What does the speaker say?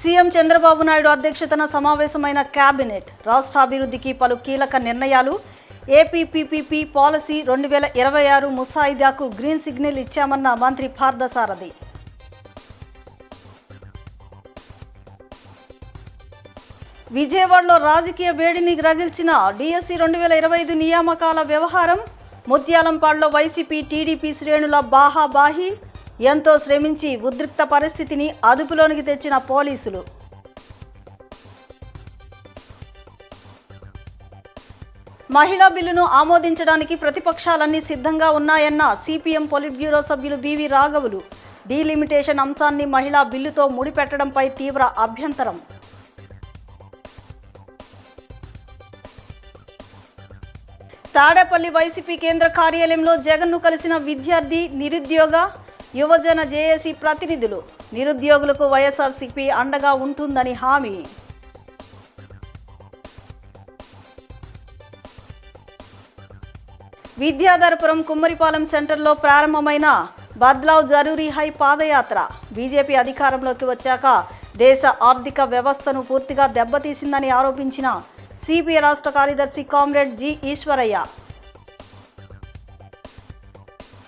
CM Chandrababu Naidu అధ్యక్షతన సమావేశమైన cabinet రాష్ట్ర అభివృద్ధికి పలు కీలక నిర్ణయాలు. ఏపీపీపీపీ పాలసీ 2026 ముసాయిదాకు గ్రీన్ సిగ్నల్ ఇచ్చామన్న మంత్రి పార్థసారథి. విజయవాడలో రాజకీయ వేడిని రగిల్చిన డిఎస్సి 2025 నియామకాల వ్యవహారం. ముత్యాలంపాడులో వైసీపీ టీడీపీ శ్రేణుల బాహాబాహి. ఎంతో శ్రమించి ఉద్రిక్త పరిస్థితిని అదుపులోనికి తెచ్చిన పోలీసులు. మహిళా బిల్లును ఆమోదించడానికి ప్రతిపక్షాలన్నీ సిద్ధంగా ఉన్నాయన్న సిపిఎం పొలిట్ బ్యూరో సభ్యులు బివి రాఘవులు. డీలిమిటేషన్ అంశాన్ని మహిళా బిల్లుతో ముడిపెట్టడంపై తీవ్ర అభ్యంతరం. తాడేపల్లి వైసీపీ కేంద్ర కార్యాలయంలో జగన్ను కలిసిన విద్యార్థి, నిరుద్యోగ, యువజన జేఏసీ ప్రతినిధులు. నిరుద్యోగులకు వైఎస్ఆర్సీపీ అండగా ఉంటుందని హామీ. విద్యాధరపురం కుమ్మరిపాలెం సెంటర్లో ప్రారంభమైన బద్లావ్ జరూరీ హై పాదయాత్ర. బీజేపీ అధికారంలోకి వచ్చాక దేశ ఆర్థిక వ్యవస్థను పూర్తిగా దెబ్బతీసిందని ఆరోపించిన సిపిఐ రాష్ట్ర కార్యదర్శి కామ్రేడ్ జి ఈశ్వరయ్య.